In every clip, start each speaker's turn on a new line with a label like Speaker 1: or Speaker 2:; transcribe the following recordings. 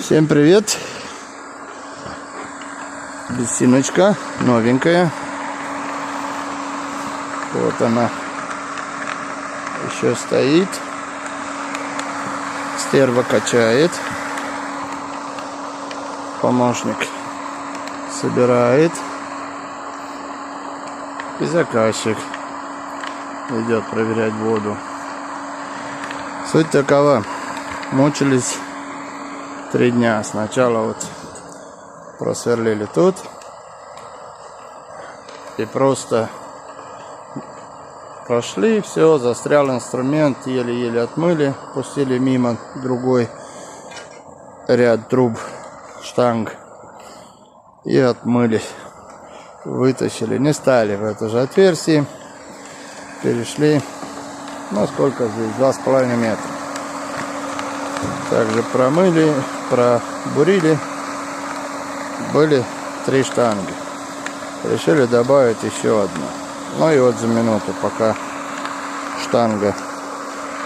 Speaker 1: Всем привет! Бесиночка новенькая. Вот она еще стоит. Стерва качает. Помощник собирает. И заказчик идет проверять воду. Суть такова. Мучились 3 дня. Сначала вот просверлили тут. И просто прошли, все, застрял инструмент, еле-еле отмыли, пустили мимо другой ряд труб, штанг и отмыли, вытащили, не стали в это же отверстие, перешли, ну сколько здесь, 2,5 метра. Также промыли, пробурили, были 3 штанги. Решили добавить еще одну. Ну и вот за минуту, пока штанга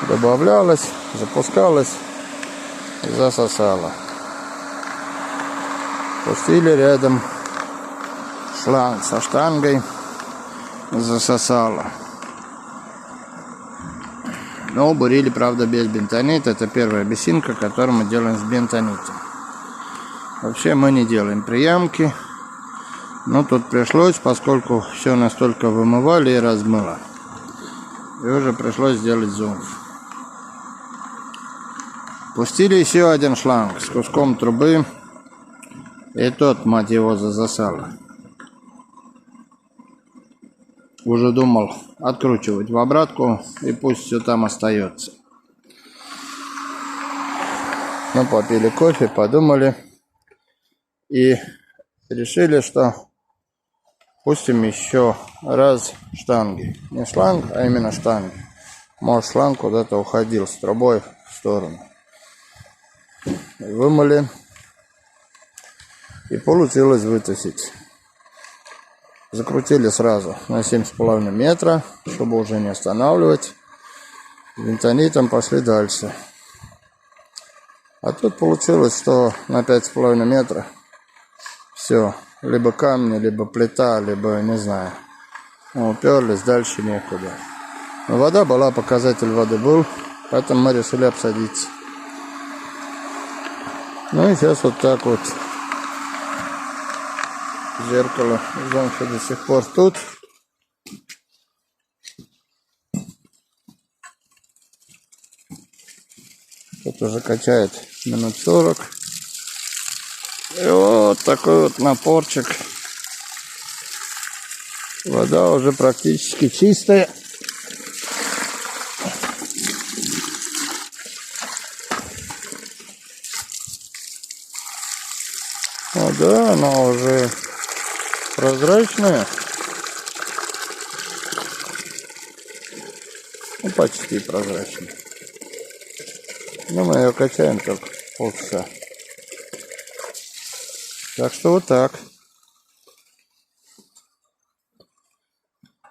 Speaker 1: добавлялась, запускалась, засосала. Пустили рядом шланг со штангой, засосала. Но бурили, правда, без бентонита. Это первая бесинка, которую мы делаем с бентонитом. Вообще мы не делаем приямки. Но тут пришлось, поскольку все настолько вымывали и размыло. И уже пришлось сделать зум. Пустили еще один шланг с куском трубы. И тот, мать его, засосало. Уже думал откручивать в обратку, и пусть все там остается. Ну, попили кофе, подумали и решили, что пустим еще раз штанги. Не шланг, а именно штанги. Может, шланг куда-то уходил с трубой в сторону. И вымыли. И получилось вытащить. Закрутили сразу на 7,5 метра, чтобы уже не останавливать. Бентонитом пошли дальше. А тут получилось, что на 5,5 метра все, либо камни, либо плита, либо, не знаю, уперлись, дальше некуда. Но вода была, показатель воды был, поэтому мы решили обсадиться. Ну и сейчас вот так вот. Зеркало замка до сих пор тут. Тут уже качает минут 40. И вот такой вот напорчик. Вода уже практически чистая. О, да, она уже прозрачная. Ну, почти прозрачная. Но мы ее качаем только полчаса. Так что вот так.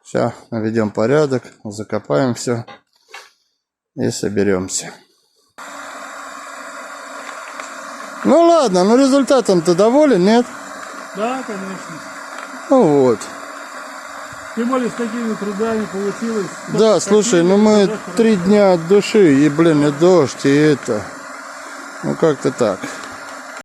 Speaker 1: Все, наведем порядок, закопаем все и соберемся. Ну ладно, но результатом ты доволен, нет?
Speaker 2: Да, конечно.
Speaker 1: Ну вот.
Speaker 2: Тем более с такими трудами получилось.
Speaker 1: Да, слушай, ну мы 3 дня от души, и, блин, и дождь, и это. Ну как-то так.